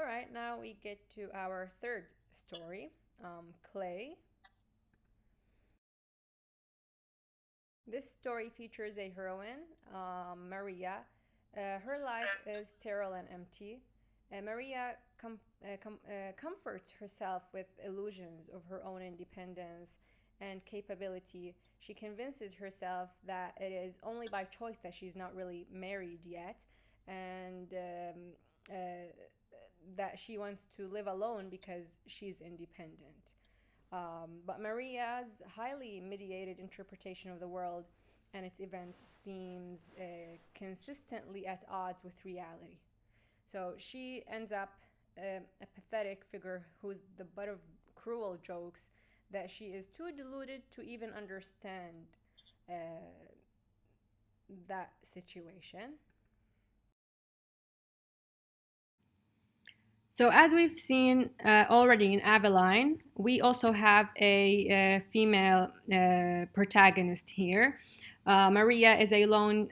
right, now we get to our third story, Clay. This story features a heroine, Maria. Her life is sterile and empty. Maria comforts herself with illusions of her own independence and capability. She convinces herself that it is only by choice that she's not really married yet, and that she wants to live alone because she's independent. But Maria's highly mediated interpretation of the world and its events seems consistently at odds with reality. So she ends up a pathetic figure who's the butt of cruel jokes that she is too deluded to even understand uh, that situation. So, as we've seen already in Aveline, we also have a female protagonist here. Maria is a lone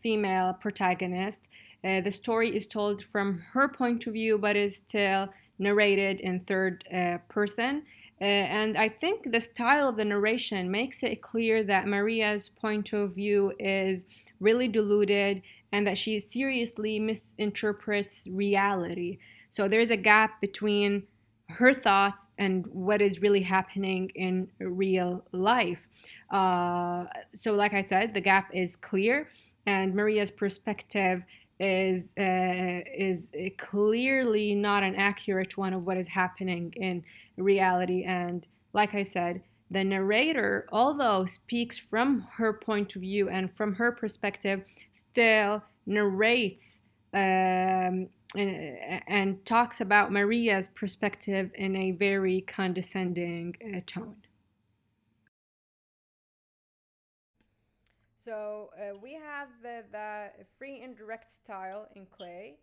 female protagonist. The story is told from her point of view, but is still narrated in third person. And I think the style of the narration makes it clear that Maria's point of view is really diluted and that she seriously misinterprets reality. So there's a gap between her thoughts and what is really happening in real life. Uh, so, like I said, the gap is clear, and Maria's perspective is clearly not an accurate one of what is happening in reality. And like I said, the narrator, although speaks from her point of view and from her perspective, still narrates and talks about Maria's perspective in a very condescending tone. So we have the free indirect style in Clay.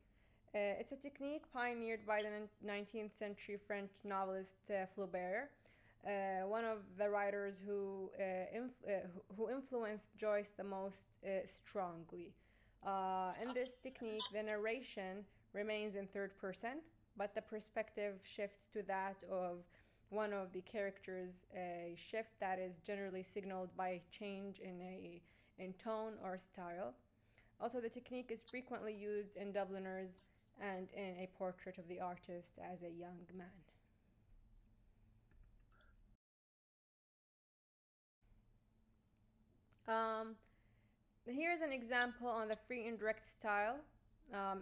It's a technique pioneered by the 19th century French novelist Flaubert, one of the writers who influenced Joyce the most strongly. In this technique, the narration remains in third person, but the perspective shifts to that of one of the characters, a shift that is generally signaled by change in tone or style. Also, the technique is frequently used in Dubliners and in a portrait of the artist as a young man. Um, Here's an example on the free indirect style.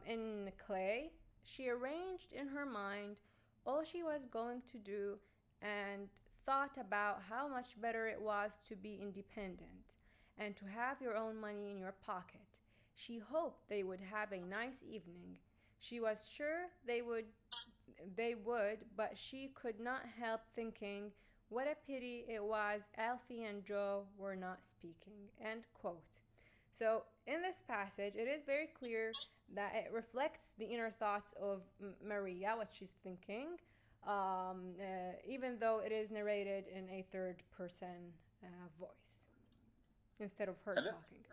In Clay, she arranged in her mind all she was going to do and thought about how much better it was to be independent and to have your own money in your pocket. She hoped they would have a nice evening. She was sure they would, but she could not help thinking what a pity it was Alfie and Joe were not speaking. End quote. So, in this passage, it is very clear that it reflects the inner thoughts of Maria, what she's thinking, even though it is narrated in a third person voice instead of her And this talking.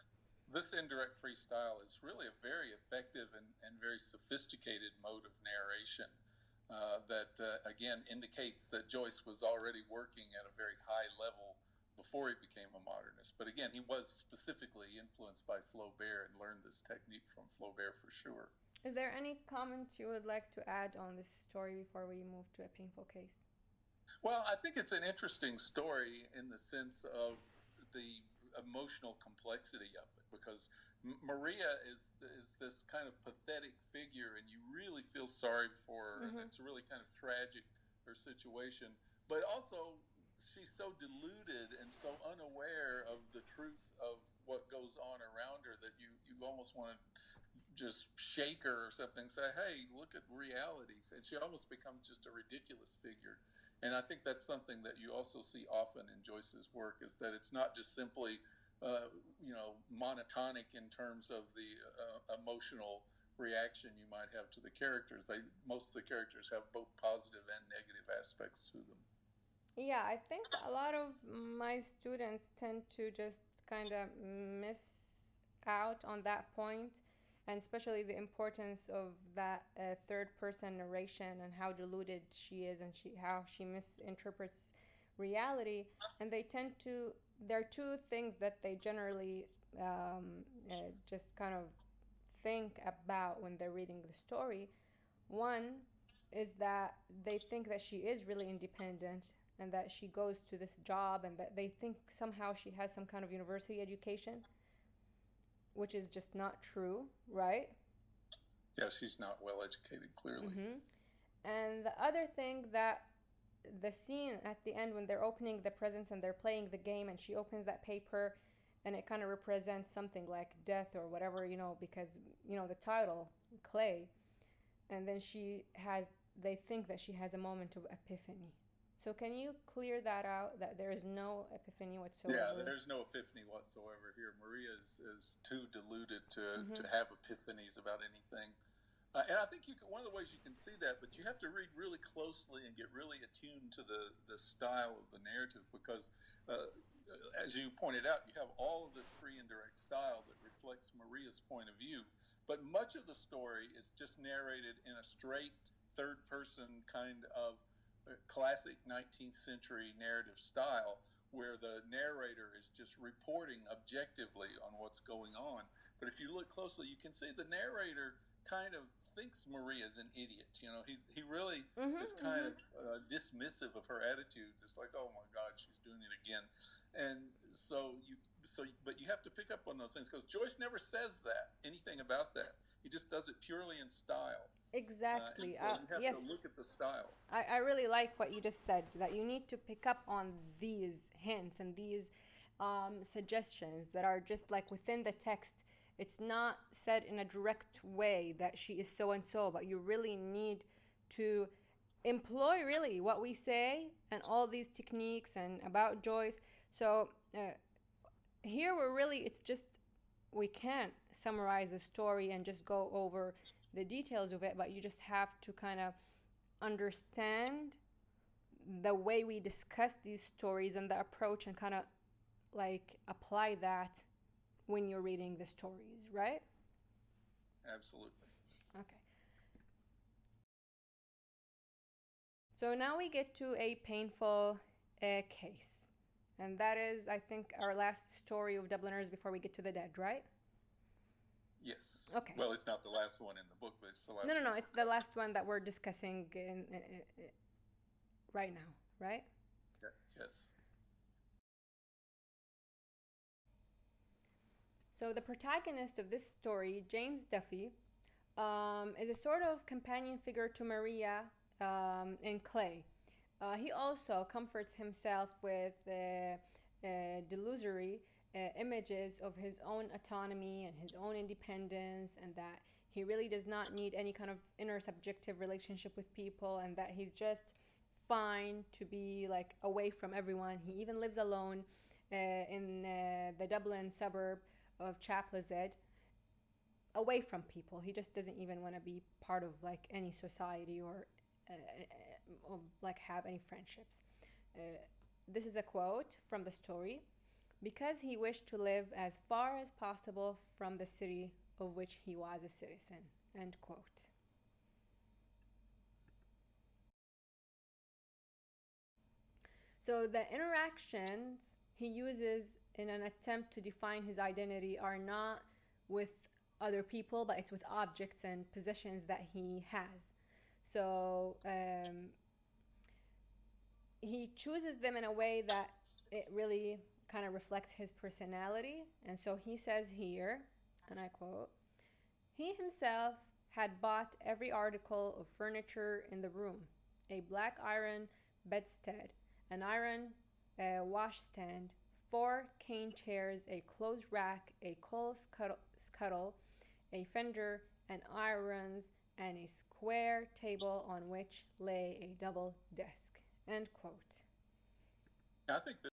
this indirect freestyle is really a very effective and very sophisticated mode of narration that again indicates that Joyce was already working at a very high level before he became a modernist. But again, he was specifically influenced by Flaubert and learned this technique from Flaubert for sure. Is there any comment you would like to add on this story before we move to a painful case? Well, I think it's an interesting story in the sense of the emotional complexity of it because Maria is this kind of pathetic figure, and you really feel sorry for her, and Mm-hmm. it's really kind of tragic her situation. But also, she's so deluded and so unaware of the truth of what goes on around her that you almost want to just shake her or something, say, hey, look at realities. And she almost becomes just a ridiculous figure. And I think that's something that you also see often in Joyce's work is that it's not just simply, monotonic in terms of the emotional reaction you might have to the characters. Most of the characters have both positive and negative aspects to them. Yeah, I think a lot of my students tend to just kind of miss out on that point and especially the importance of that third person narration and how deluded she is and how she misinterprets reality. And they tend to, there are two things that they generally just kind of think about when they're reading the story. One is that they think that she is really independent and that she goes to this job and that they think somehow she has some kind of university education, which is just not true, right? Yeah, she's not well educated, clearly. And the other thing, that the scene at the end when they're opening the presents and they're playing the game and she opens that paper and it kind of represents something like death or whatever, because the title, clay. And then they think that she has a moment of epiphany. So can you clear that out, that there is no epiphany whatsoever? Yeah, there's no epiphany whatsoever here. Maria is too deluded to have epiphanies about anything. And I think one of the ways you can see that, but you have to read really closely and get really attuned to the style of the narrative, because as you pointed out, you have all of this free and direct style that reflects Maria's point of view, but much of the story is just narrated in a straight third person kind of classic 19th century narrative style, where the narrator is just reporting objectively on what's going on. But if you look closely, you can see the narrator kind of thinks Maria's an idiot. He really is kind of dismissive of her attitude. It's like, oh my God, she's doing it again. And but you have to pick up on those things, because Joyce never says anything about that. He just does it purely in style. Exactly. And so you have Yes. to look at the style. I really like what you just said, that you need to pick up on these hints and these suggestions that are just like within the text. It's not said in a direct way that she is so and so, but you really need to employ really what we say and all these techniques and about Joyce. So here it's just, we can't summarize the story and just go over the details of it, but you just have to kind of understand the way we discuss these stories and the approach, and kind of like apply that when you're reading the stories, right? Absolutely. Okay. So now we get to a painful case. And that is, I think, our last story of Dubliners before we get to the dead, right? Yes. Okay. Well, it's not the last one in the book, but it's the last No. one. It's the last one that we're discussing right now, right? Yes. So the protagonist of this story, James Duffy, is a sort of companion figure to Maria in Clay. He also comforts himself with delusory images of his own autonomy and his own independence, and that he really does not need any kind of inner subjective relationship with people, and that he's just fine to be like away from everyone. He even lives alone in the Dublin suburb of Chaplazed, away from people. He just doesn't even want to be part of like any society or like have any friendships. This is a quote from the story. Because he wished to live as far as possible from the city of which he was a citizen. End quote. So the interactions he uses in an attempt to define his identity are not with other people, but it's with objects and possessions that he has. So he chooses them in a way that it really kind of reflects his personality. And so he says here, and I quote, he himself had bought every article of furniture in the room: a black iron bedstead, an iron washstand, 4 cane chairs, a clothes rack, a coal scuttle, a fender, and irons, and a square table on which lay a double desk. End quote. I think this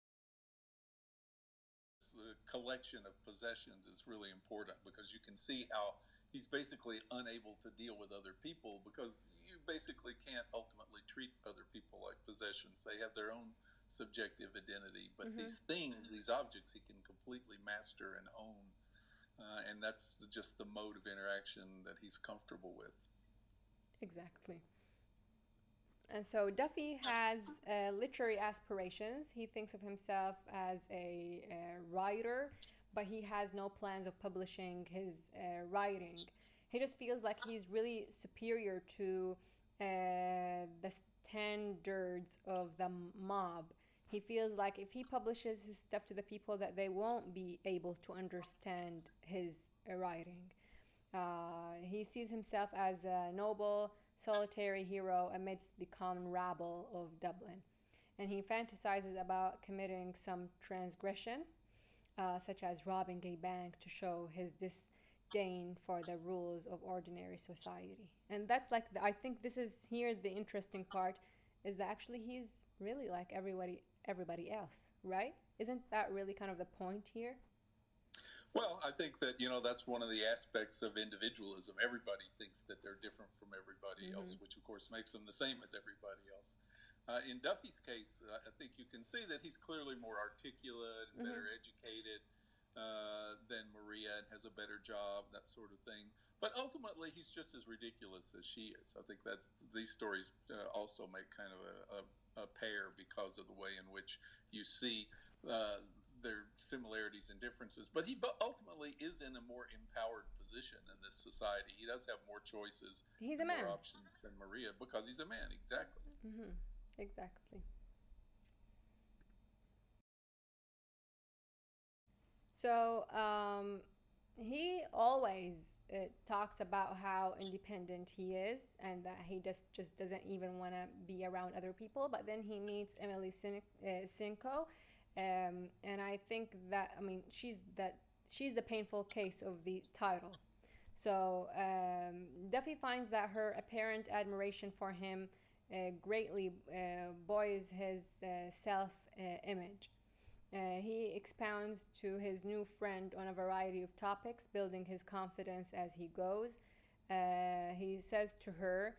collection of possessions is really important, because you can see how he's basically unable to deal with other people, because you basically can't ultimately treat other people like possessions. They have their own subjective identity, but these things, these objects, he can completely master and own. and that's just the mode of interaction that he's comfortable with. Exactly. And so Duffy has literary aspirations. He thinks of himself as a writer, but he has no plans of publishing his writing. He just feels like he's really superior to the standards of the mob. He feels like if he publishes his stuff to the people, that they won't be able to understand his writing. He sees himself as a noble, solitary hero amidst the common rabble of Dublin. And he fantasizes about committing some transgression, such as robbing a bank to show his disdain for the rules of ordinary society. And that's like, I think this is here the interesting part is that actually he's really like everybody else, right? Isn't that really kind of the point here? Well, I think that that's one of the aspects of individualism. Everybody thinks that they're different from everybody else, which of course makes them the same as everybody else. In Duffy's case, I think you can see that he's clearly more articulate and better educated than Maria, and has a better job, that sort of thing. But ultimately, he's just as ridiculous as she is. I think that's these stories also make kind of a pair because of the way in which you see their similarities and differences. But he ultimately is in a more empowered position in this society. He does have more choices He's a and more man. options than Maria because he's a man. Exactly. Exactly. So he always talks about how independent he is and that he just doesn't even want to be around other people. But then he meets Emily Cinco, and I think that I mean she's the painful case of the title. So Duffy finds that her apparent admiration for him greatly buoys his self image. He expounds to his new friend on a variety of topics, building his confidence as he goes. He says to her,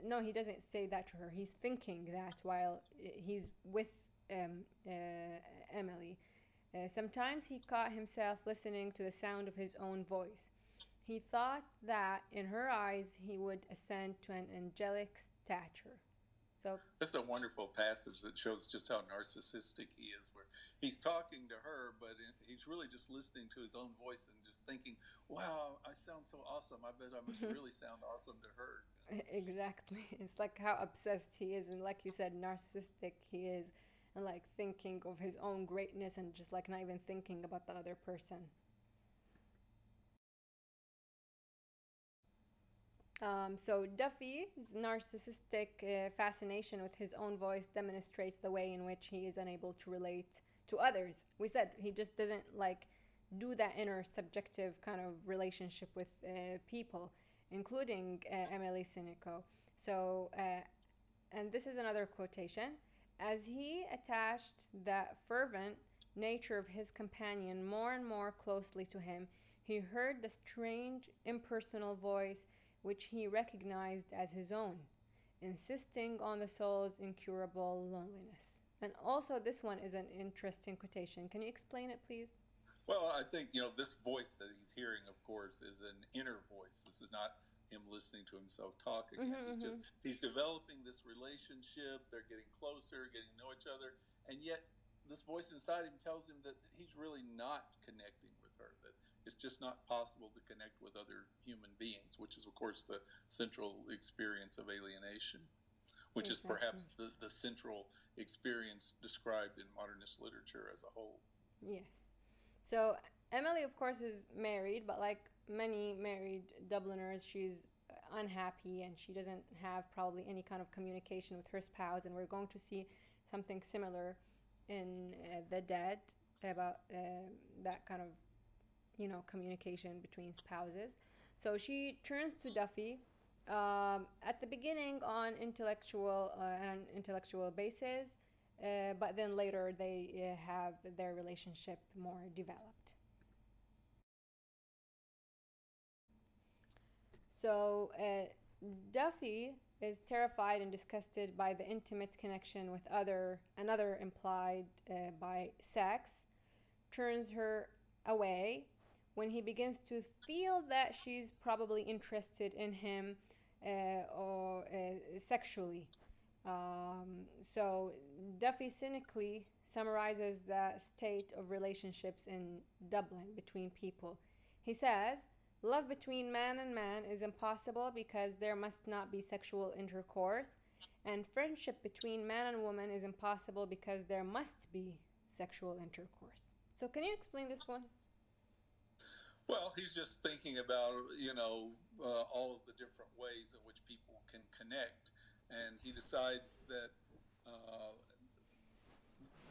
no, he doesn't say that to her. He's thinking that while he's with Emily. Sometimes he caught himself listening to the sound of his own voice. He thought that in her eyes he would ascend to an angelic stature. So It's a wonderful passage that shows just how narcissistic he is, where he's talking to her, but he's really just listening to his own voice and just thinking, wow, I sound so awesome. I bet I must really sound awesome to her. exactly. It's like how obsessed he is, and like you said, narcissistic he is, and like thinking of his own greatness and just like not even thinking about the other person. So Duffy's narcissistic fascination with his own voice demonstrates the way in which he is unable to relate to others. We said he just doesn't like do that inner subjective kind of relationship with people, including Emily Sinico. So, and this is another quotation. As he attached the fervent nature of his companion more and more closely to him, he heard the strange, impersonal voice which he recognized as his own, insisting on the soul's incurable loneliness. And also, this one is an interesting quotation. Can you explain it, please? Well, I think, this voice that he's hearing, of course, is an inner voice. This is not him listening to himself talk again. He's developing this relationship. They're getting closer, getting to know each other. And yet, this voice inside him tells him that he's really not connecting with her, that it's just not possible to connect with other human beings, which is, of course, the central experience of alienation, which is Exactly. perhaps the central experience described in modernist literature as a whole. Yes. So Emily, of course, is married, but like many married Dubliners, she's unhappy and she doesn't have probably any kind of communication with her spouse. And we're going to see something similar in The Dead about that kind of communication between spouses. So she turns to Duffy at the beginning on an intellectual basis, but then later they have their relationship more developed. So Duffy is terrified and disgusted by the intimate connection with another implied by sex, turns her away, when he begins to feel that she's probably interested in him or sexually. So Duffy cynically summarizes the state of relationships in Dublin between people. He says, love between man and man is impossible because there must not be sexual intercourse, and friendship between man and woman is impossible because there must be sexual intercourse. So, can you explain this one? Well, he's just thinking about, all of the different ways in which people can connect. And he decides that uh,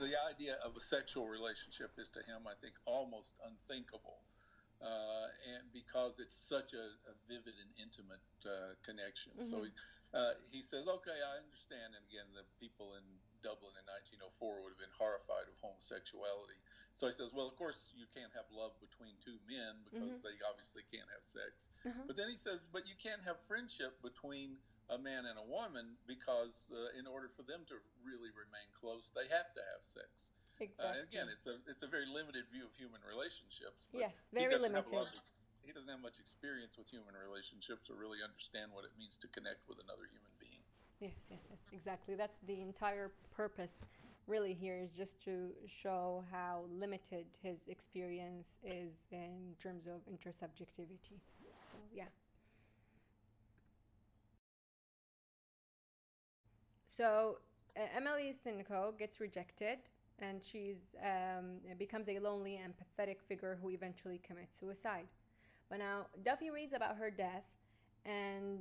the idea of a sexual relationship is to him, I think, almost unthinkable. And because it's such a vivid and intimate connection. So Mm-hmm. he says, okay, I understand. And again, the people in Dublin in 1904 would have been horrified of homosexuality. So he says, well, of course, you can't have love between two men Mm-hmm. because they obviously can't have sex. Uh-huh. But then he says, but you can't have friendship between a man and a woman because in order for them to really remain close, they have to have sex. Again, Exactly. it's a very limited view of human relationships, but Yes, he very doesn't have a limited. lot of he doesn't have much experience with human relationships or really understand what it means to connect with another human being. Yes, yes, yes, exactly. That's the entire purpose, really, here is just to show how limited his experience is in terms of intersubjectivity. So, yeah. So, Emily Sinko gets rejected and she's becomes a lonely and pathetic figure who eventually commits suicide. But now Duffy reads about her death and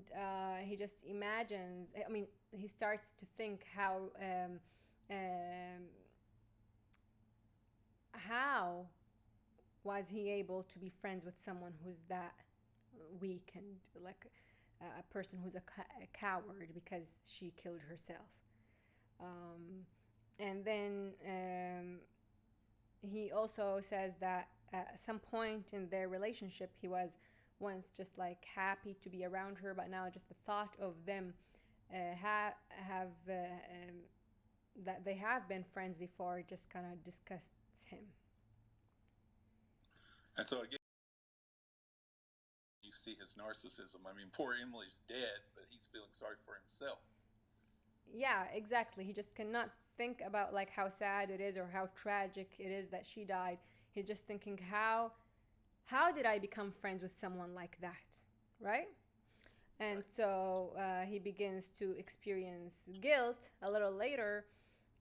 he just imagines, I mean, he starts to think um, how was he able to be friends with someone who's that weak and like a person who's a coward because she killed herself. Um, and then he also says that at some point in their relationship, he was once just like happy to be around her, but now just the thought of them have that they have been friends before just kind of disgusts him. And so again, you see his narcissism. I mean, poor Emily's dead, but he's feeling sorry for himself. Yeah, exactly. He just cannot think about like how sad it is or how tragic it is that she died. He's just thinking how did I become friends with someone like that, right? And Right. so he begins to experience guilt a little later,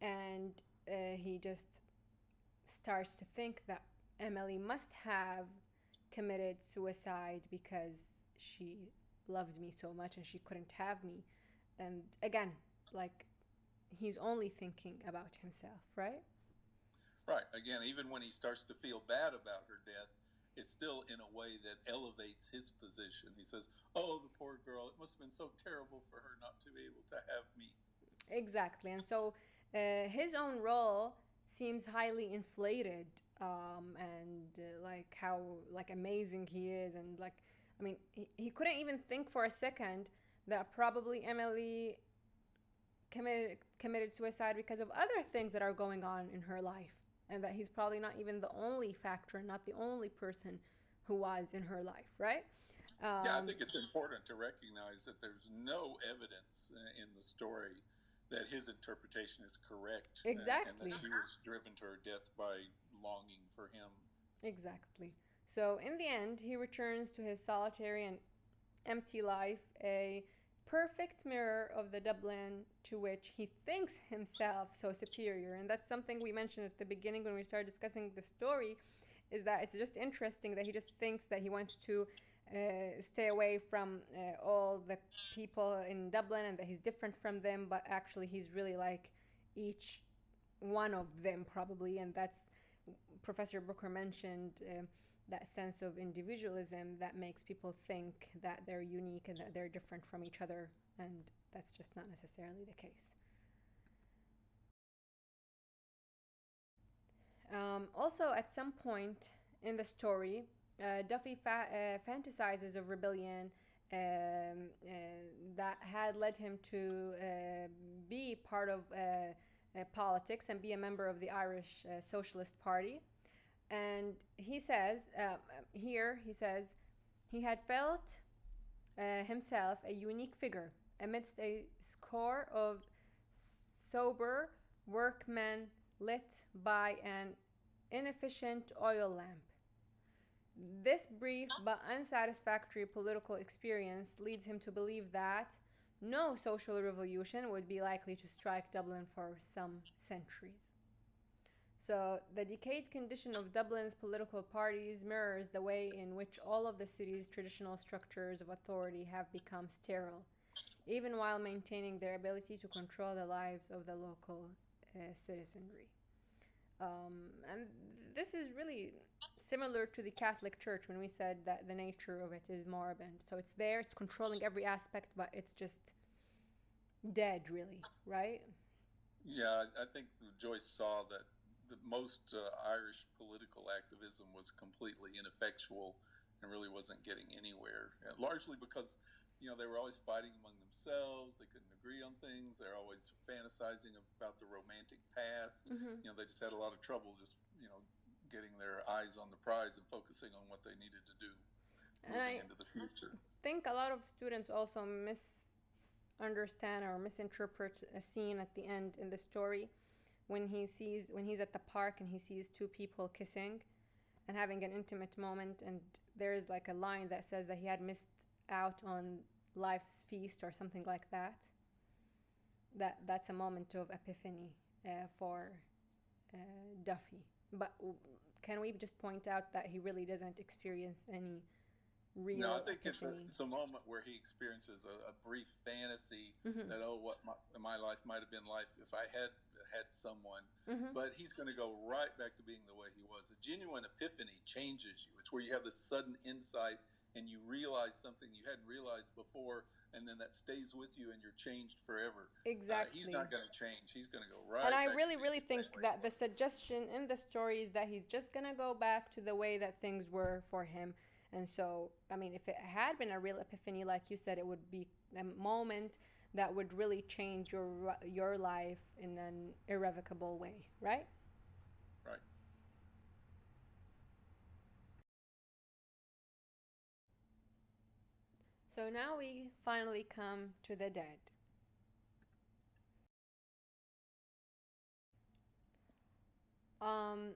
and he just starts to think that Emily must have committed suicide because she loved me so much and she couldn't have me. And again, like he's only thinking about himself, right? Right. Again, even when he starts to feel bad about her death, it's still in a way that elevates his position. He says, oh, the poor girl, it must have been so terrible for her not to be able to have me. Exactly. And so his own role seems highly inflated and like how like amazing he is and like I mean he couldn't even think for a second that probably Emily committed suicide because of other things that are going on in her life and that he's probably not even the only factor, not the only person who was in her life, right? Yeah, I um, think it's important to recognize that there's no evidence in the story that his interpretation is correct and that exactly. she was driven to her death by longing for him. Exactly. So in the end, he returns to his solitary and empty life, a perfect mirror of the Dublin to which he thinks himself so superior. And that's something we mentioned at the beginning when we started discussing the story, is that it's just interesting that he just thinks that he wants to stay away from all the people in Dublin and that he's different from them, but actually he's really like each one of them probably, and that's Professor Booker mentioned that sense of individualism that makes people think that they're unique and that they're different from each other, and that's just not necessarily the case. Also, at some point in the story, Duffy fantasizes of rebellion that had led him to be part of politics and be a member of the Irish Socialist Party. And he says, here he says, he had felt himself a unique figure amidst a score of sober workmen lit by an inefficient oil lamp. This brief but unsatisfactory political experience leads him to believe that no social revolution would be likely to strike Dublin for some centuries. So, the decayed condition of Dublin's political parties mirrors the way in which all of the city's traditional structures of authority have become sterile, even while maintaining their ability to control the lives of the local citizenry. And this is really similar to the Catholic Church when we said that the nature of it is moribund. So it's there, it's controlling every aspect, but it's just dead, really, right? Yeah, I think Joyce saw that the most Irish political activism was completely ineffectual and really wasn't getting anywhere, largely because they were always fighting among themselves. They couldn't agree on things. They're always fantasizing about the romantic past. Mm-hmm. They just had a lot of trouble just getting their eyes on the prize and focusing on what they needed to do And moving I into the future. think a lot of students also misunderstand or misinterpret a scene at the end in the story when he's at the park and he sees two people kissing and having an intimate moment, and there's like a line that says that he had missed out on life's feast or something like that. That's a moment of epiphany for uh, Duffy. But can we just point out that he really doesn't experience any No, I real think epiphany? it's a moment where he experiences a brief fantasy Mm-hmm. that what my life might have been like if I had someone, Mm-hmm. but he's going to go right back to being the way he was. A genuine epiphany changes you. It's where you have this sudden insight and you realize something you hadn't realized before, and then that stays with you and you're changed forever. He's Exactly. not going to change. He's going to go And right I back to really, being really the same think way he that the was. suggestion in the story is that he's just gonna go back to the way that things were for him. And so, I mean, if it had been a real epiphany, like you said, it would be a moment that would really change your life in an irrevocable way, right? Right. So now we finally come to the dead. Um,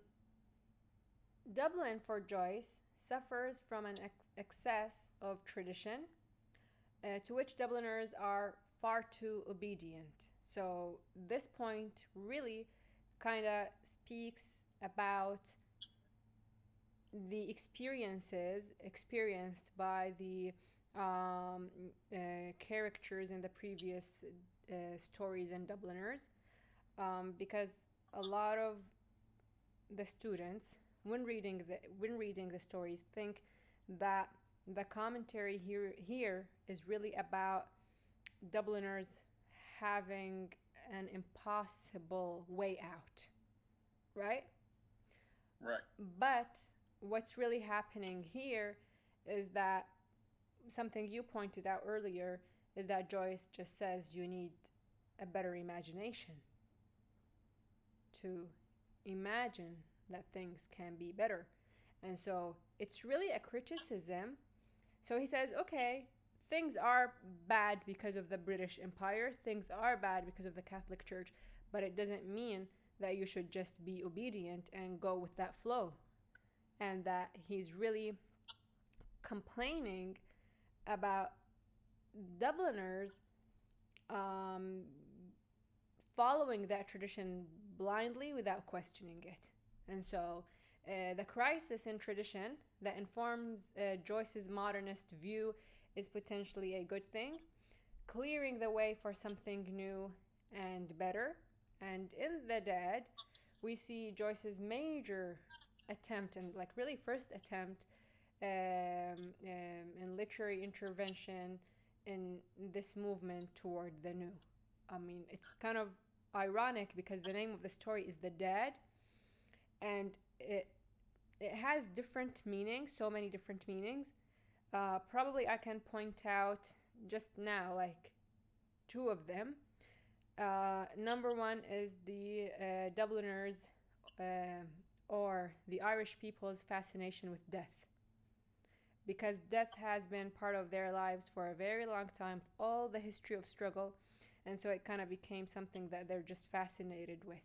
Dublin for Joyce suffers from an excess of tradition to which Dubliners are far too obedient. So, this point really kind of speaks about the experiences experienced by the characters in the previous stories in Dubliners, because a lot of the students, when reading the stories, think that the commentary here is really about Dubliners having an impossible way out, right? Right. But what's really happening here is that something you pointed out earlier is that Joyce just says you need a better imagination to imagine that things can be better. And so it's really a criticism. So he says, okay, things are bad because of the British Empire, things are bad because of the Catholic Church, but it doesn't mean that you should just be obedient and go with that flow. And that he's really complaining about Dubliners um, following that tradition blindly without questioning it. And so the crisis in tradition that informs Joyce's modernist view is potentially a good thing, clearing the way for something new and better. And in The Dead, we see Joyce's major attempt and, like, really first attempt in literary intervention in this movement toward the new. I mean, it's kind of ironic because the name of the story is The Dead, and it has different meanings, so many different meanings. Probably I can point out just now like two of them. Number one is the Dubliners' or the Irish people's fascination with death. Because death has been part of their lives for a very long time, all the history of struggle, and so it kind of became something that they're just fascinated with.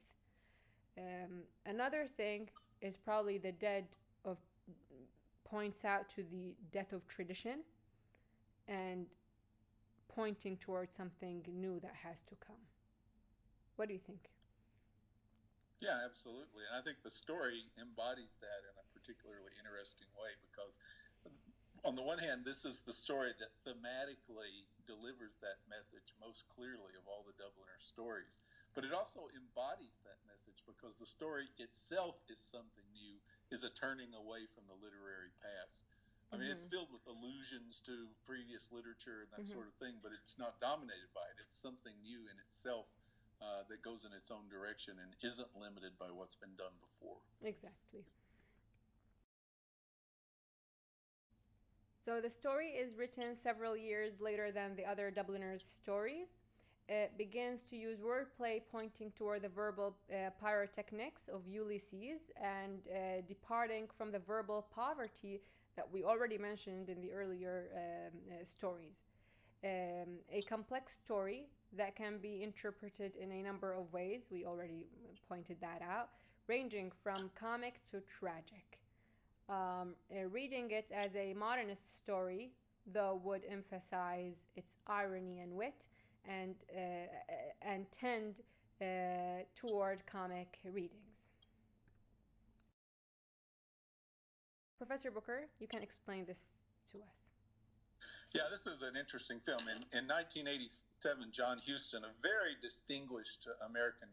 Another thing is probably the dead of points out to the death of tradition and pointing towards something new that has to come. What do you think? Yeah, absolutely. And I think the story embodies that in a particularly interesting way because, on the one hand, this is the story that thematically delivers that message most clearly of all the Dubliner stories. But it also embodies that message because the story itself is something new, is a turning away from the literary past. I mean, it's filled with allusions to previous literature and that sort of thing, but it's not dominated by it. It's something new in itself that goes in its own direction and isn't limited by what's been done before. Exactly. So the story is written several years later than the other Dubliners' stories. It begins to use wordplay pointing toward the verbal pyrotechnics of Ulysses and departing from the verbal poverty that we already mentioned in the earlier stories. A complex story that can be interpreted in a number of ways. We already pointed that out, ranging from comic to tragic. Reading it as a modernist story, though, would emphasize its irony and wit and tend toward comic readings. Professor Booker, you can explain this to us. Yeah, this is an interesting film. In 1987, John Huston, a very distinguished American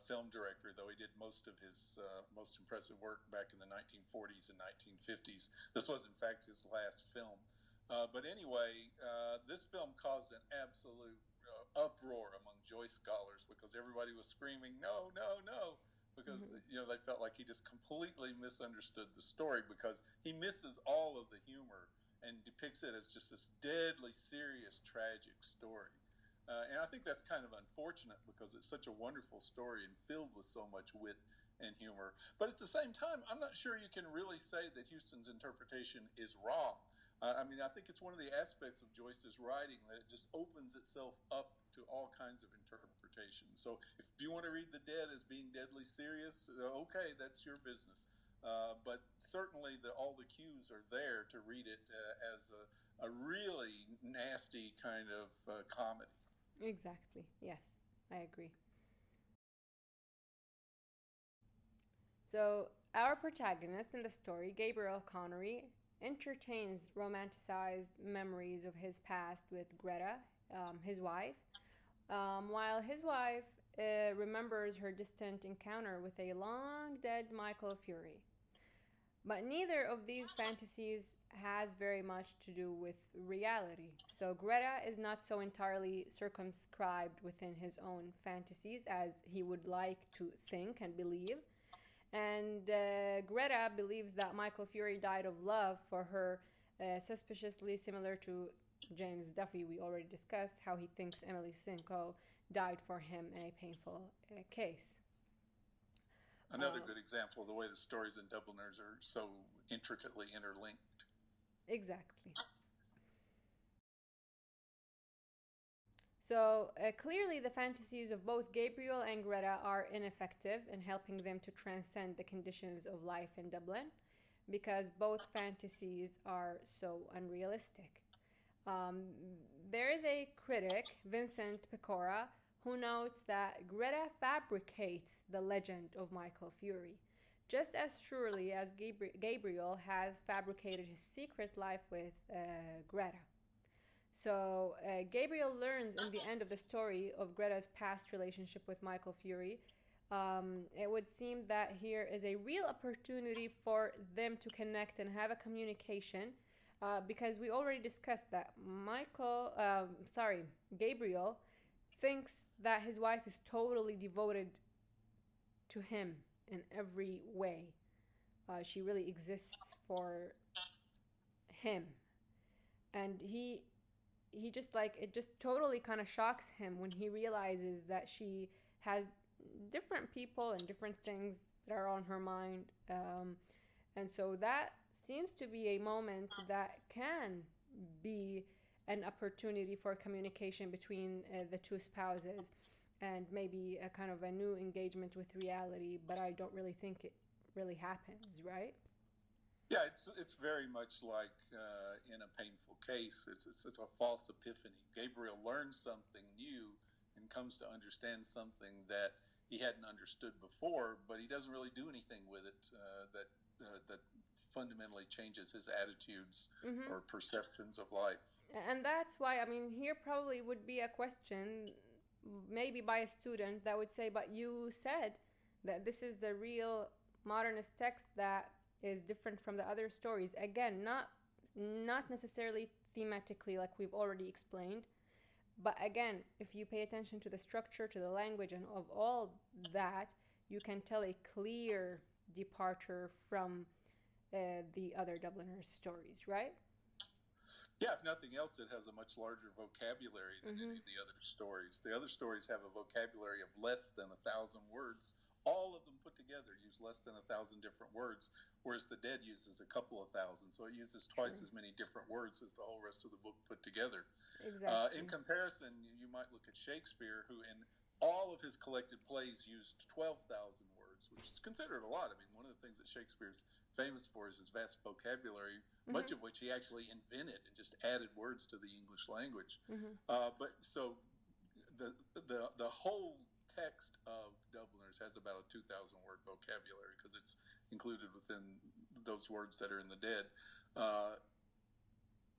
film director, though he did most of his most impressive work back in the 1940s and 1950s. This was, in fact, his last film. But anyway, this film caused an absolute uproar among Joyce scholars because everybody was screaming, no, no, no, because they felt like he just completely misunderstood the story because he misses all of the humor and depicts it as just this deadly serious tragic story. And I think that's kind of unfortunate because it's such a wonderful story and filled with so much wit and humor. But at the same time, I'm not sure you can really say that Huston's interpretation is wrong. I mean, I think it's one of the aspects of Joyce's writing that it just opens itself up to all kinds of interpretations. So if you want to read The Dead as being deadly serious, okay, that's your business. But certainly all the cues are there to read it as a really nasty kind of comedy. Exactly. Yes, I agree. So, our protagonist in the story, Gabriel Connery, entertains romanticized memories of his past with Greta, his wife, while his wife remembers her distant encounter with a long dead Michael Fury. But neither of these fantasies has very much to do with reality. So Greta is not so entirely circumscribed within his own fantasies as he would like to think and believe. And Greta believes that Michael Fury died of love for her, suspiciously similar to James Duffy. We already discussed how he thinks Emily Simcoe died for him in a painful case. Another good example of the way the stories in Dubliners are so intricately interlinked. Exactly. So clearly, the fantasies of both Gabriel and Greta are ineffective in helping them to transcend the conditions of life in Dublin because both fantasies are so unrealistic. There is a critic, Vincent Pecora, who notes that Greta fabricates the legend of Michael Fury, just as surely as Gabriel has fabricated his secret life with Greta. So Gabriel learns in the end of the story of Greta's past relationship with Michael Fury. It would seem that here is a real opportunity for them to connect and have a communication, because we already discussed that Gabriel thinks that his wife is totally devoted to him in every way. She really exists for him, and he just like it just totally kind of shocks him when he realizes that she has different people and different things that are on her mind. And so that seems to be a moment that can be an opportunity for communication between the two spouses and maybe a kind of a new engagement with reality, but I don't really think it really happens, right? Yeah, it's very much like in a painful case. It's a false epiphany. Gabriel learns something new and comes to understand something that he hadn't understood before, but he doesn't really do anything with it that fundamentally changes his attitudes Mm-hmm. or perceptions of life. And that's why, I mean, here probably would be a question, maybe by a student, that would say, but you said that this is the real modernist text that is different from the other stories. Again, not necessarily thematically, like we've already explained, but again, if you pay attention to the structure, to the language, and of all that, you can tell a clear departure from the other Dubliners stories, right? Yeah, if nothing else, it has a much larger vocabulary than Mm-hmm. any of the other stories. The other stories have a vocabulary of less than 1,000 words. All of them put together use less than 1,000 different words, whereas the Dead uses a couple of thousand. So it uses twice True. as many different words as the whole rest of the book put together. In Exactly. comparison, you might look at Shakespeare, who in all of his collected plays used 12,000 words, which is considered a lot. I mean, one of the things that Shakespeare's famous for is his vast vocabulary, Mm-hmm. much of which he actually invented and just added words to the English language. Mm-hmm. But so the whole text of Dubliners has about a 2,000 word vocabulary because it's included within those words that are in the Dead. Uh,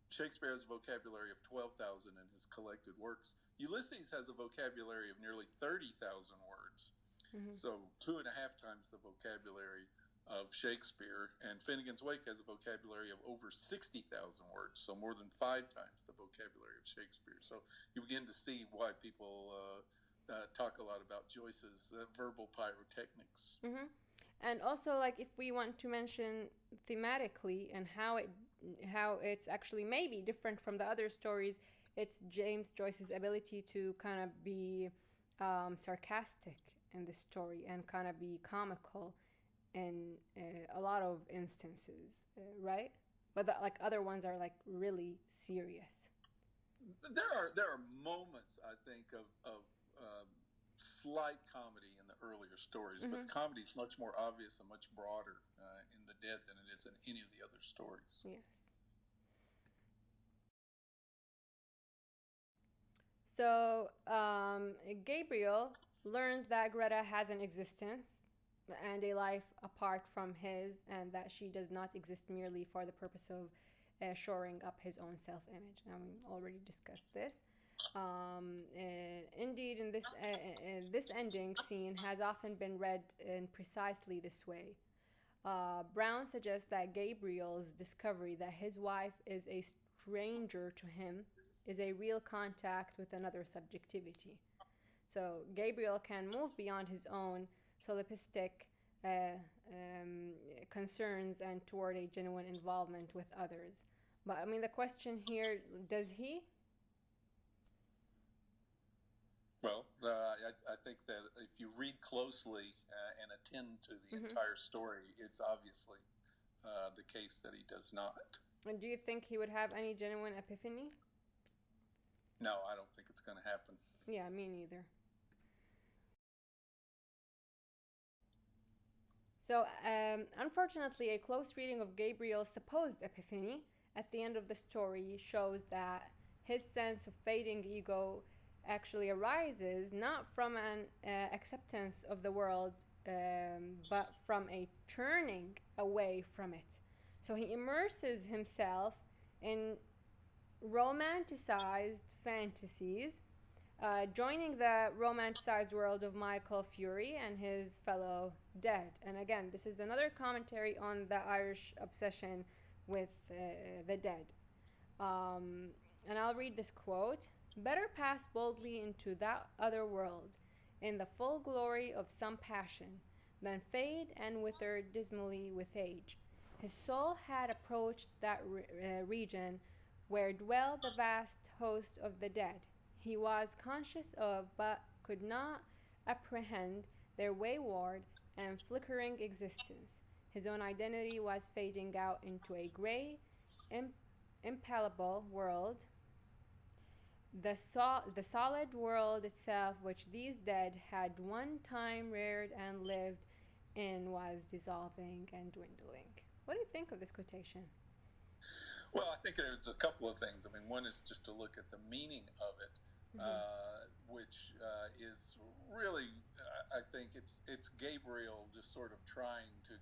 Shakespeare has a vocabulary of 12,000 in his collected works. Ulysses has a vocabulary of nearly 30,000 words. Mm-hmm. So 2.5 times the vocabulary of Shakespeare. And Finnegan's Wake has a vocabulary of over 60,000 words, so more than 5 times the vocabulary of Shakespeare. So you begin to see why people talk a lot about Joyce's verbal pyrotechnics. Mm-hmm. And also, like, if we want to mention thematically and how it's actually maybe different from the other stories, it's James Joyce's ability to kind of be sarcastic in the story and kind of be comical in a lot of instances, right? But like other ones are like really serious. There are moments, I think, of slight comedy in the earlier stories, but Mm-hmm. the comedy is much more obvious and much broader in the Dead than it is in any of the other stories. Yes. So Gabriel learns that Greta has an existence and a life apart from his, and that she does not exist merely for the purpose of shoring up his own self image. Now, we already discussed this. Indeed, in this ending scene has often been read in precisely this way. Brown suggests that Gabriel's discovery that his wife is a stranger to him is a real contact with another subjectivity. So Gabriel can move beyond his own solipsistic uh, concerns and toward a genuine involvement with others. But I mean, the question here, does he? Well, I think that if you read closely and attend to the Mm-hmm. entire story, it's obviously the case that he does not. And do you think he would have any genuine epiphany? No, I don't think it's going to happen. Yeah, me neither. So, unfortunately, a close reading of Gabriel's supposed epiphany at the end of the story shows that his sense of fading ego actually arises not from an acceptance of the world, but from a turning away from it. So he immerses himself in romanticized fantasies, joining the romanticized world of Michael Fury and his fellow dead. And again, this is another commentary on the Irish obsession with the dead. And I'll read this quote: "Better pass boldly into that other world, in the full glory of some passion, than fade and wither dismally with age. His soul had approached that region where dwell the vast host of the dead. He was conscious of, but could not apprehend, their wayward and flickering existence. His own identity was fading out into a gray, Im- impalpable world. The solid world itself, which these dead had one time reared and lived in, was dissolving and dwindling. What do you think of this quotation? Well, I think there's a couple of things. I mean, one is just to look at the meaning of it, Mm-hmm. which is really, I think it's Gabriel just sort of trying to.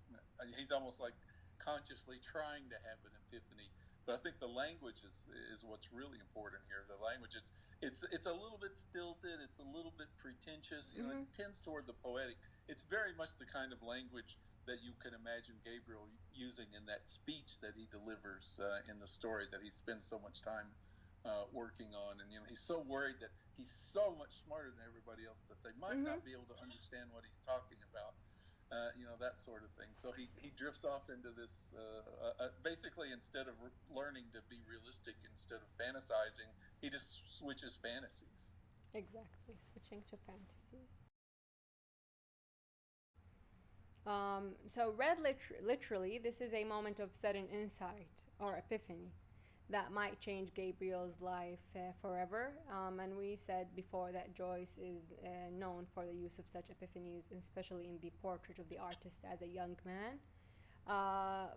He's almost like consciously trying to have an epiphany. But I think the language is what's really important here. The language, it's a little bit stilted. It's a little bit pretentious. You know, it Mm-hmm. tends toward the poetic. It's very much the kind of language that you can imagine Gabriel using in that speech that he delivers in the story that he spends so much time working on. And, you know, he's so worried that he's so much smarter than everybody else that they might Mm-hmm. not be able to understand what he's talking about. You know, that sort of thing. So he drifts off into this basically, instead of learning to be realistic, instead of fantasizing, he just switches fantasies. Exactly. Switching to fantasies. So, read literally, this is a moment of sudden insight or epiphany that might change Gabriel's life forever. And we said before that Joyce is known for the use of such epiphanies, especially in the portrait of the artist as a young man. Uh,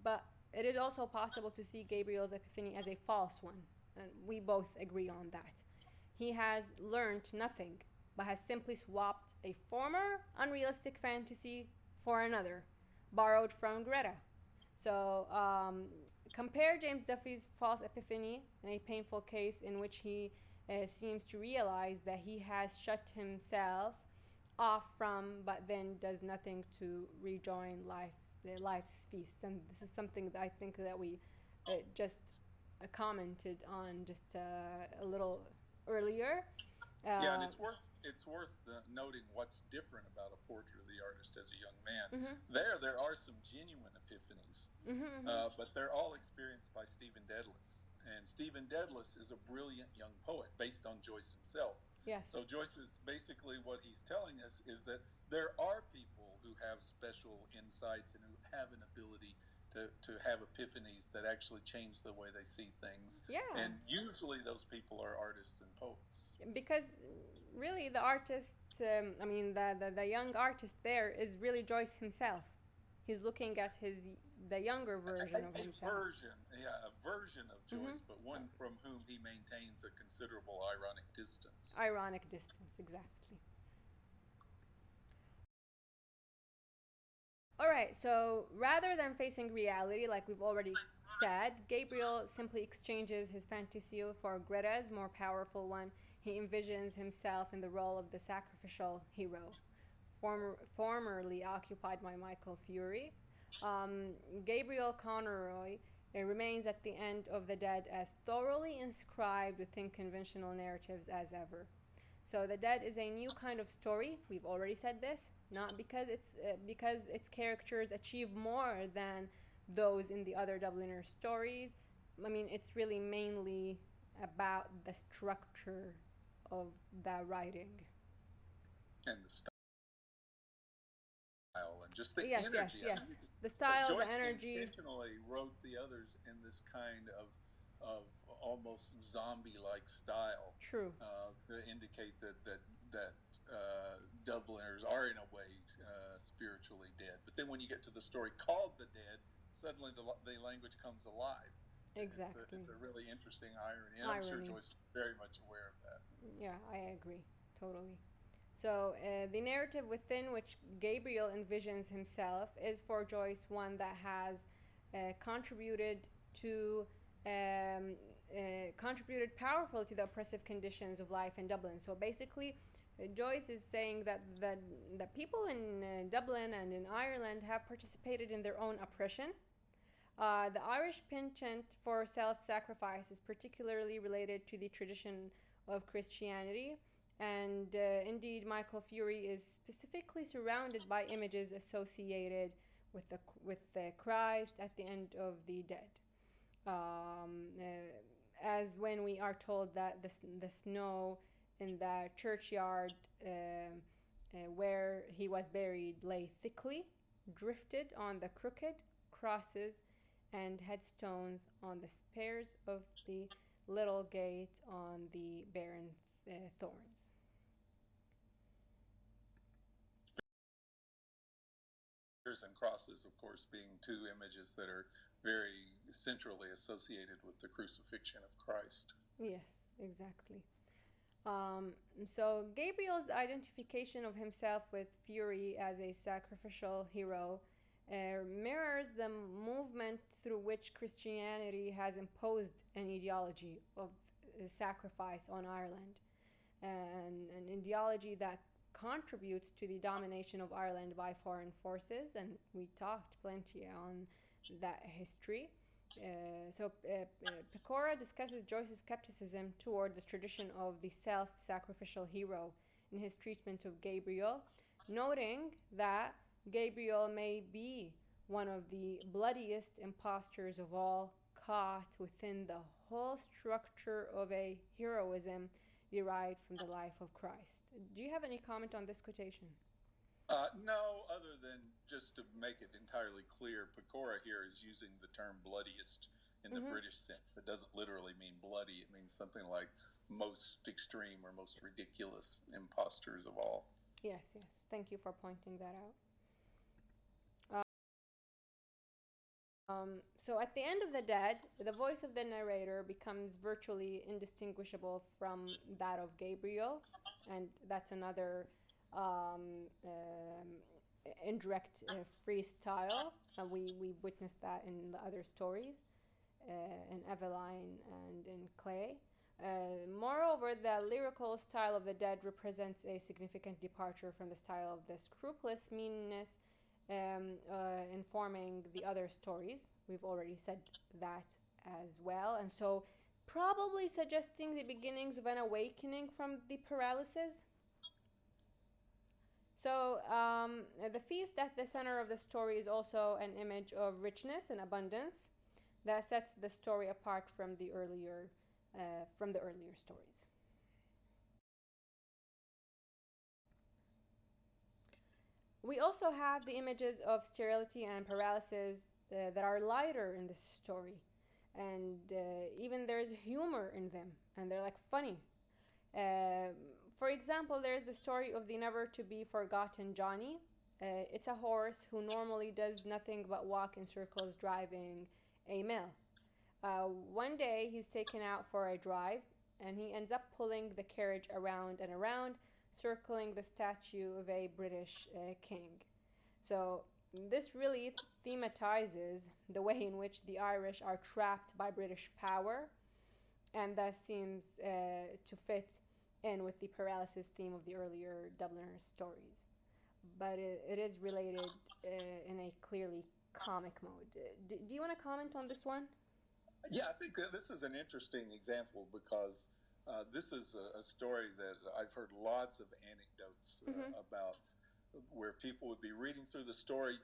but it is also possible to see Gabriel's epiphany as a false one. And we both agree on that. He has learned nothing, but has simply swapped a former unrealistic fantasy for another, borrowed from Greta. So compare James Duffy's false epiphany in a painful case in which he seems to realize that he has shut himself off from, but then does nothing to rejoin life's feast. And this is something that I think that we just commented on just a little earlier. Yeah, and Uh, it's worth noting what's different about a portrait of the artist as a young man. mhm, There are some genuine epiphanies, mhm, mhm. but they're all experienced by Stephen Dedalus. And Stephen Dedalus is a brilliant young poet based on Joyce himself. Yes, So Joyce is basically, what he's telling us is that there are people who have special insights and who have an ability to have epiphanies that actually change the way they see things. yeah, And usually those people are artists and poets. because really the artist, I mean the young artist there is really Joyce himself. He's looking at the younger version of A himself. version, yeah, a version of Hmm. Joyce, but one from whom he maintains a considerable ironic distance. Ironic distance, exactly. All right, so rather than facing reality, like we've already said, Gabriel simply exchanges his fantasy for Greta's more powerful one. He envisions himself in the role of the sacrificial hero, formerly occupied by Michael Fury. Um, Gabriel Conroy remains at the end of the dead as thoroughly inscribed within conventional narratives as ever. So the dead is a new kind of story. We've already said this, not because its characters achieve more than those in the other Dubliner stories. I mean, it's really mainly about the structure of the writing. And the style and just the Yes, yes, energy. I yes. mean, The style, the Joyce energy. intentionally wrote the others in this kind of almost zombie-like style True. to indicate that Dubliners are in a way spiritually dead. But then when you get to the story called "The Dead," suddenly the language comes alive. Exactly. It's a really interesting irony, and I'm sure Irony. Joyce is very much aware of that. Yeah, I agree. Totally. So, the narrative within which Gabriel envisions himself is for Joyce one that has contributed to contributed powerful to the oppressive conditions of life in Dublin. So basically, Joyce is saying that the people in Dublin and in Ireland have participated in their own oppression. The Irish penchant for self sacrifice is particularly related to the tradition of Christianity, and indeed, Michael Fury is specifically surrounded by images associated with the Christ at the end of the dead. As when we are told that the snow in the churchyard where he was buried lay thickly drifted on the crooked crosses and headstones on the spires of the little gate on the barren thorns. And crosses, of course, being two images that are very centrally associated with the crucifixion of Christ. Yes, exactly. So Gabriel's identification of himself with Fury as a sacrificial hero mirrors the movement through which Christianity has imposed an ideology of sacrifice on Ireland, and an ideology that contributes to the domination of Ireland by foreign forces. And we talked plenty on that history. Pecora discusses Joyce's skepticism toward the tradition of the self sacrificial hero in his treatment of Gabriel, noting that Gabriel may be one of the bloodiest impostors of all, caught within the whole structure of a heroism derived from the life of Christ. Do you have any comment on this quotation? No, other than just to make it entirely clear, Pecora here is using the term bloodiest in the British sense. It doesn't literally mean bloody. It means something like most extreme or most ridiculous impostors of all. Yes, yes. Thank you for pointing that out. So at the end of The Dead, the voice of the narrator becomes virtually indistinguishable from that of Gabriel, and that's another indirect freestyle. We witnessed that in the other stories, in Eveline and in Clay. Moreover, the lyrical style of The Dead represents a significant departure from the style of the scrupulous meanness informing the other stories. We've already said that as well. And so, probably suggesting the beginnings of an awakening from the paralysis. So, the feast at the center of the story is also an image of richness and abundance that sets the story apart from the earlier stories. We also have the images of sterility and paralysis that are lighter in this story, and even there's humor in them, and they're like funny. Uh, for example, there's the story of the never to be forgotten Johnny. It's a horse who normally does nothing but walk in circles driving a mill. One day he's taken out for a drive and he ends up pulling the carriage around and around, circling the statue of a British king. So, this really thematizes the way in which the Irish are trapped by British power, and thus seems to fit in with the paralysis theme of the earlier Dubliners stories. But it is related in a clearly comic mode. Do you want to comment on this one? Yeah, I think that this is an interesting example because this is a story that I've heard lots of anecdotes about, where people would be reading through the story,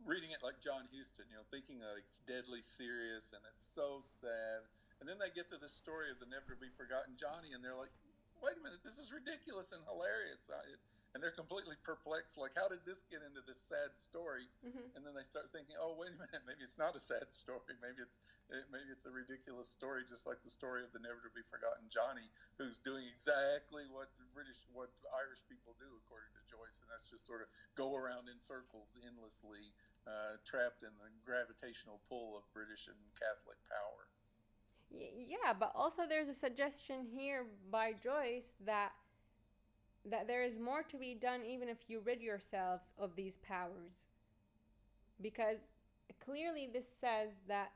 reading it like John Huston, thinking that it's deadly serious and it's so sad. And then they get to this story of the never to be forgotten Johnny, and they're like, wait a minute, this is ridiculous and hilarious. And they're completely perplexed, like, how did this get into this sad story? And then they start thinking, oh, wait a minute, maybe it's not a sad story. Maybe it's a ridiculous story, just like the story of the never to be forgotten Johnny, who's doing exactly what Irish people do, according to Joyce, and that's just sort of go around in circles endlessly, trapped in the gravitational pull of British and Catholic power. Yeah, but also there's a suggestion here by Joyce that there is more to be done even if you rid yourselves of these powers. Because clearly this says that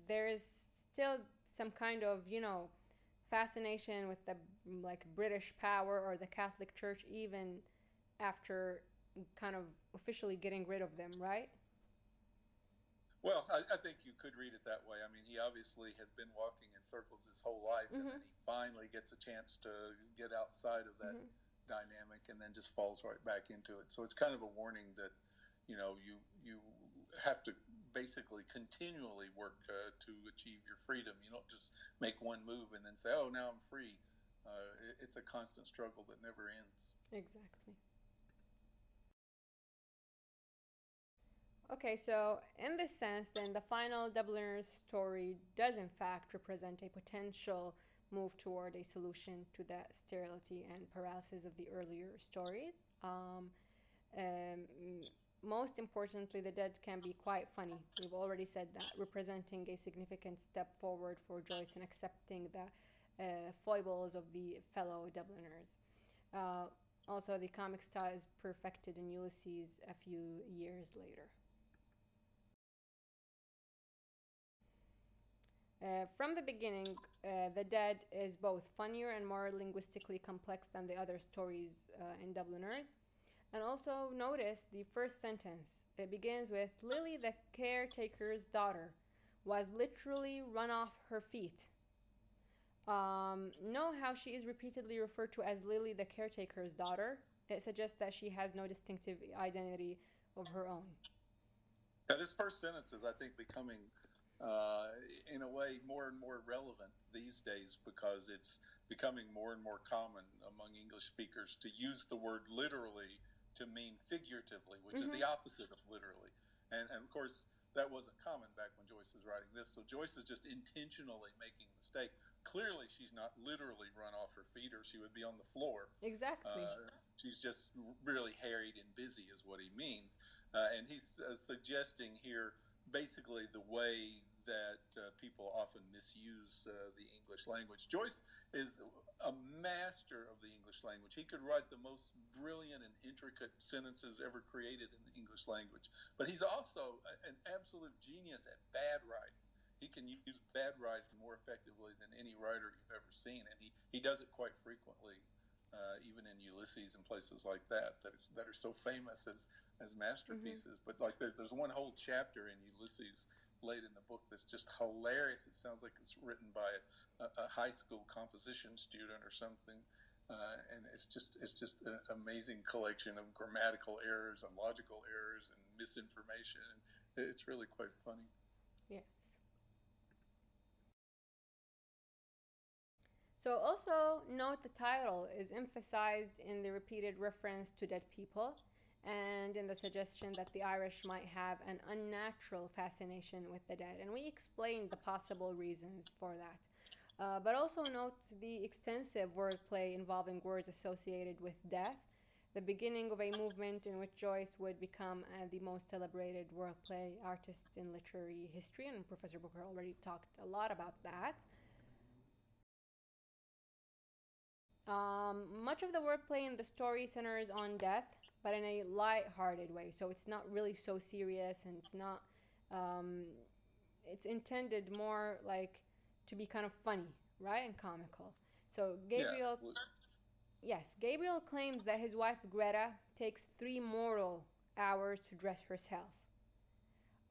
there is still some kind of, fascination with the British power or the Catholic Church even after kind of officially getting rid of them, right? Well, I think you could read it that way. I mean, he obviously has been walking in circles his whole life, and then he finally gets a chance to get outside of that dynamic, and then just falls right back into it. So it's kind of a warning that, you have to basically continually work to achieve your freedom. You don't just make one move and then say, "Oh, now I'm free." it's a constant struggle that never ends. Exactly. Okay, so in this sense, then the final Dubliners story does in fact represent a potential move toward a solution to the sterility and paralysis of the earlier stories. Um, Most importantly, the dead can be quite funny. We've already said that, representing a significant step forward for Joyce in accepting the foibles of the fellow Dubliners. Uh, Also, the comic style is perfected in Ulysses a few years later. From the beginning, The Dead is both funnier and more linguistically complex than the other stories in Dubliners. And also notice the first sentence. It begins with Lily, the caretaker's daughter, was literally run off her feet. Know how she is repeatedly referred to as Lily, the caretaker's daughter? It suggests that she has no distinctive identity of her own. Now, this first sentence is, I think, becoming, in a way, more and more relevant these days because it's becoming more and more common among English speakers to use the word literally to mean figuratively, which is Mm-hmm. the opposite of literally. And of course, that wasn't common back when Joyce was writing this. So Joyce is just intentionally making a mistake. Clearly, she's not literally run off her feet, or she would be on the floor. Exactly. She's just really harried and busy, is what he means. And he's suggesting here basically the way that people often misuse the English language. Joyce is a master of the English language. He could write the most brilliant and intricate sentences ever created in the English language. But he's also an absolute genius at bad writing. He can use bad writing more effectively than any writer you've ever seen, and he does it quite frequently, even in Ulysses and places like that are so famous as Mm-hmm. masterpieces. But like there's one whole chapter in Ulysses late in the book that's just hilarious. It sounds like it's written by a high school composition student or something. And it's just an amazing collection of grammatical errors and logical errors and misinformation. It's really quite funny. Yes. So also note the title is emphasized in the repeated reference to dead people and in the suggestion that the Irish might have an unnatural fascination with the dead. And we explained the possible reasons for that. But also note the extensive wordplay involving words associated with death, the beginning of a movement in which Joyce would become the most celebrated wordplay artist in literary history, and Professor Booker already talked a lot about that. Much of the wordplay in the story centers on death, but in a light-hearted way. So it's not really so serious, and it's not. Um, it's intended more like to be kind of funny, right, and comical. So Yeah, Gabriel, absolutely. yes, Gabriel claims that his wife Greta takes 3 mortal hours to dress herself.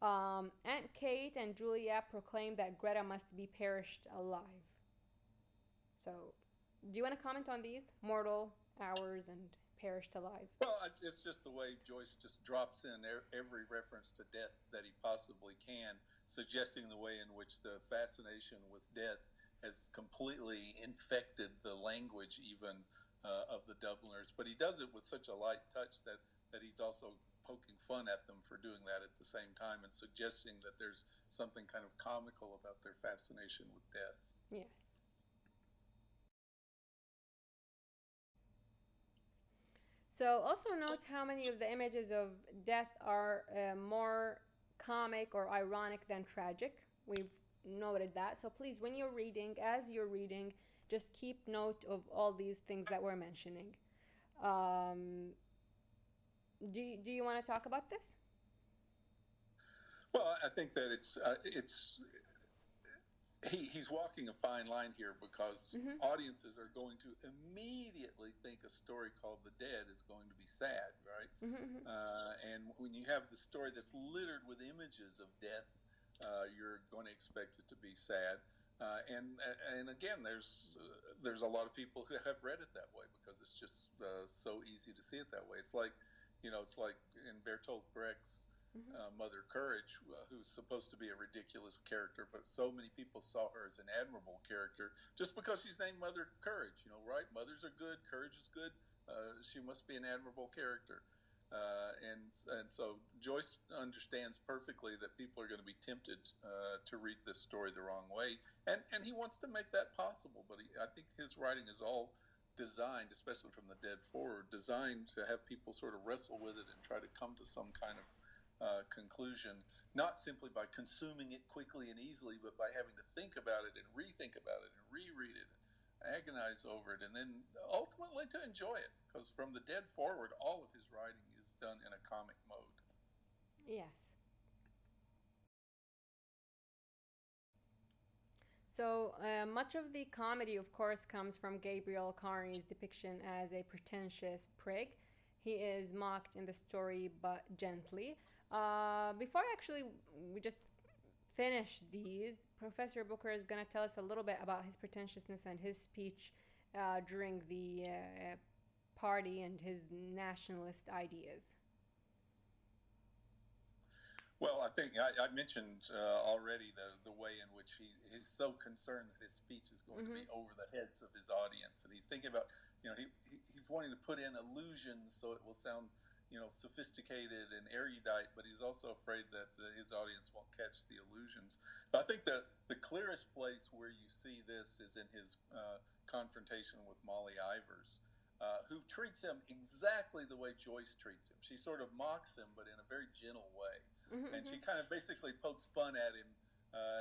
Aunt Kate and Julia proclaim that Greta must be perished alive. So, do you want to comment on these mortal hours and perished alive? Well, it's just the way Joyce just drops in every reference to death that he possibly can, suggesting the way in which the fascination with death has completely infected the language, even of the Dubliners. But he does it with such a light touch that he's also poking fun at them for doing that at the same time and suggesting that there's something kind of comical about their fascination with death. Yes. So, also note how many of the images of death are more comic or ironic than tragic. We've noted that. So, please, when you're reading, as you're reading, just keep note of all these things that we're mentioning. Um, do you want to talk about this? Well, I think that it's he's walking a fine line here because Mm-hmm. audiences are going to immediately think a story called The Dead is going to be sad, right? Mm-hmm. And when you have the story that's littered with images of death, you're going to expect it to be sad. And again, there's a lot of people who have read it that way because it's just so easy to see it that way. It's like, it's like in Bertolt Brecht's Mm-hmm. Mother Courage, who's supposed to be a ridiculous character, but so many people saw her as an admirable character just because she's named Mother Courage. Right? Mothers are good, courage is good. She must be an admirable character. And so Joyce understands perfectly that people are going to be tempted to read this story the wrong way, and he wants to make that possible. But I think his writing is all designed, especially from the dead forward, designed to have people sort of wrestle with it and try to come to some kind of conclusion, not simply by consuming it quickly and easily, but by having to think about it and rethink about it and reread it and agonize over it, and then ultimately to enjoy it. Because from the dead forward, all of his writing is done in a comic mode. Yes. So much of the comedy, of course, comes from Gabriel Carney's depiction as a pretentious prig. He is mocked in the story, but gently. Before actually we just finish these, Professor Booker is going to tell us a little bit about his pretentiousness and his speech during the party and his nationalist ideas. Well, I think I mentioned already the way in which he's so concerned that his speech is going to be over the heads of his audience, and he's thinking about, he's wanting to put in allusions so it will sound, sophisticated and erudite, but he's also afraid that his audience won't catch the allusions. But I think the clearest place where you see this is in his confrontation with Molly Ivors. Who treats him exactly the way Joyce treats him. She sort of mocks him, but in a very gentle way. Mm-hmm. And she kind of basically pokes fun at him,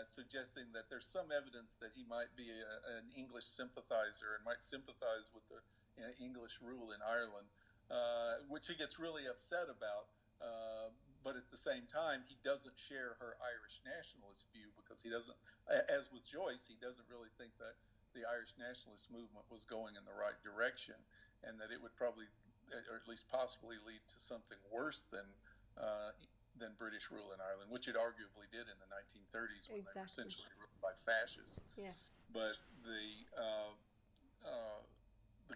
suggesting that there's some evidence that he might be an English sympathizer and might sympathize with the English rule in Ireland, which he gets really upset about. But at the same time, he doesn't share her Irish nationalist view because he doesn't, as with Joyce, he doesn't really think that the Irish nationalist movement was going in the right direction, and that it would probably, or at least possibly, lead to something worse than British rule in Ireland, which it arguably did in the 1930s when they were essentially ruled by fascists. Yes. But the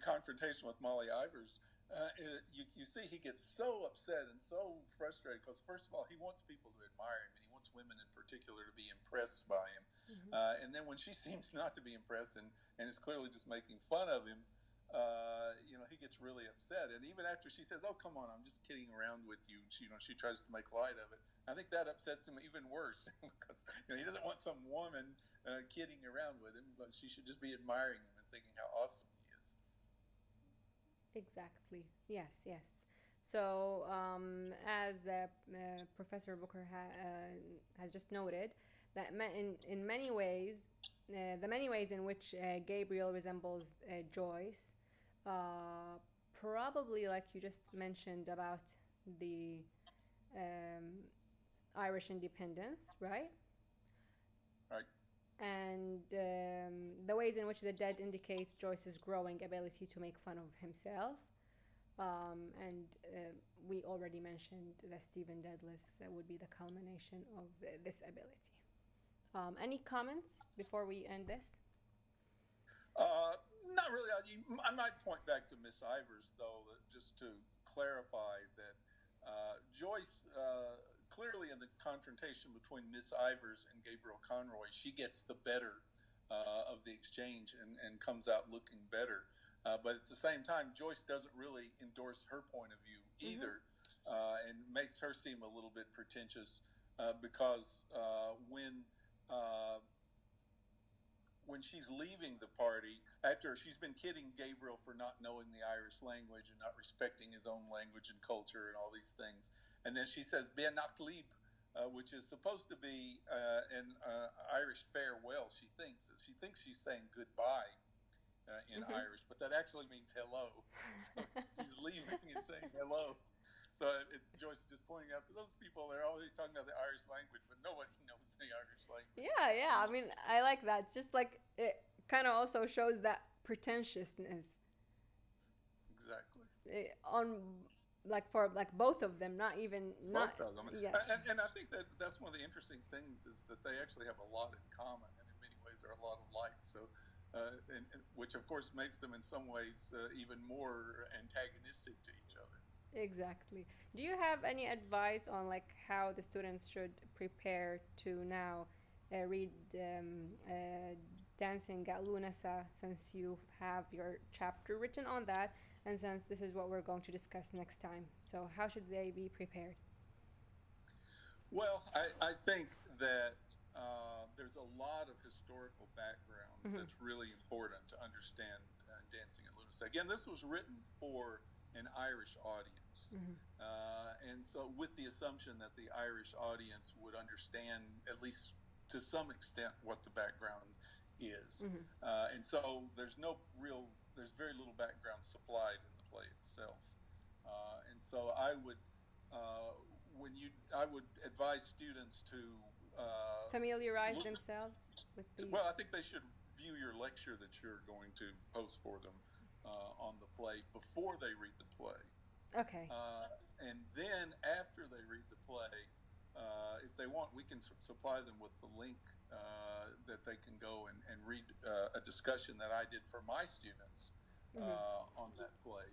confrontation with Molly Ivors, you see he gets so upset and so frustrated because, first of all, he wants people to admire him, and he wants women in particular to be impressed by him. Mm-hmm. And then when she seems not to be impressed and is clearly just making fun of him, he gets really upset. And even after she says, "Oh, come on, I'm just kidding around with you," she tries to make light of it. I think that upsets him even worse because he doesn't want some woman kidding around with him, but she should just be admiring him and thinking how awesome he is. Exactly. Yes, yes. So, as Professor Booker has just noted, that in many ways, the many ways in which Gabriel resembles Joyce, probably like you just mentioned about the um, Irish independence, right? Right. And the ways in which the dead indicates Joyce's growing ability to make fun of himself. And we already mentioned that Stephen Dedalus would be the culmination of this ability. Any comments before we end this? Not really. I might point back to Miss Ivors, though, just to clarify that Joyce, clearly in the confrontation between Miss Ivors and Gabriel Conroy, she gets the better of the exchange and comes out looking better. But at the same time, Joyce doesn't really endorse her point of view either, and makes her seem a little bit pretentious because when she's leaving the party, after she's been kidding Gabriel for not knowing the Irish language and not respecting his own language and culture and all these things, and then she says "Bien nach lieb," which is supposed to be an Irish farewell. She thinks she's saying goodbye in Irish, but that actually means hello. So she's leaving and saying hello. So it's Joyce just pointing out that those people, they're always talking about the Irish language, but nobody knows the Irish language. Yeah. I mean, I like that. It's just like it kind of also shows that pretentiousness. Exactly. On like for like both of them, not even not. Both of them. Yeah. And I think that's one of the interesting things is that they actually have a lot in common, and in many ways are a lot alike. So, which of course makes them in some ways even more antagonistic to each other. Exactly. Do you have any advice on like how the students should prepare to now read dancing at Lunasa, since you have your chapter written on that, and since this is what we're going to discuss next time? So how should they be prepared? Well, I think that there's a lot of historical background Mm-hmm. that's really important to understand Dancing at Lunacy. Again, this was written for an Irish audience. Mm-hmm. And so, with the assumption that the Irish audience would understand, at least to some extent, what the background is. Mm-hmm. And so, there's very little background supplied in the play itself. And so, uh, I would advise students to Familiarize look. themselves with the. Well, I think they should view your lecture that you're going to post for them on the play before they read the play, Okay. and then after they read the play, if they want, we can supply them with the link that they can go and read a discussion that I did for my students Mm-hmm. on that play.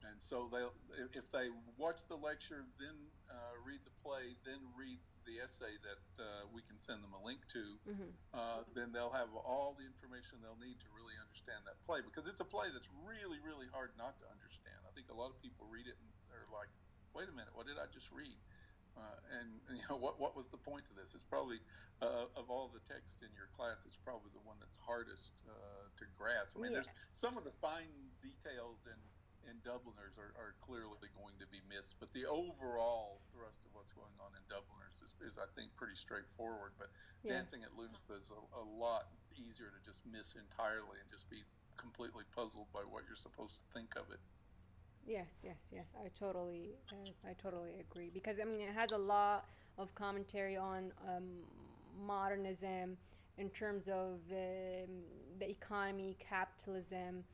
And so if they watch the lecture, then read the play, then read the essay that we can send them a link to, Mm-hmm. then they'll have all the information they'll need to really understand that play, because it's a play that's really, really hard not to understand. I think a lot of people read it and they're like, "Wait a minute, what did I just read?" And what was the point to this? It's probably of all the text in your class, it's probably the one that's hardest to grasp. I mean, Yeah. there's some of the fine details in Dubliners are clearly going to be missed, but the overall thrust of what's going on in Dubliners is I think, pretty straightforward. But Dancing Yes. at Lunasa is a lot easier to just miss entirely and just be completely puzzled by what you're supposed to think of it. Yes, yes, yes. I totally agree, because I mean it has a lot of commentary on modernism in terms of the economy, capitalism,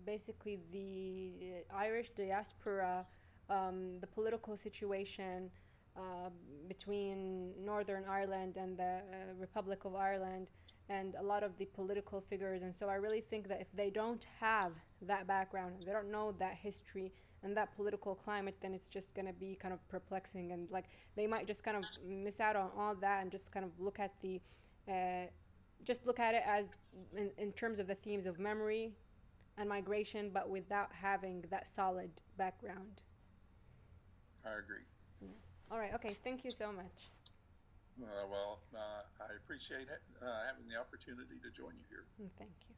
basically the Irish diaspora, the political situation uh, between Northern Ireland and the Republic of Ireland, and a lot of the political figures. And so I really think that if they don't have that background, they don't know that history and that political climate, then it's just going to be kind of perplexing, and like they might just kind of miss out on all that and just kind of look at the uh, just look at it as in terms of the themes of memory and migration, but without having that solid background. I agree. Yeah. All right. Okay. Thank you so much. I appreciate having the opportunity to join you here. Thank you.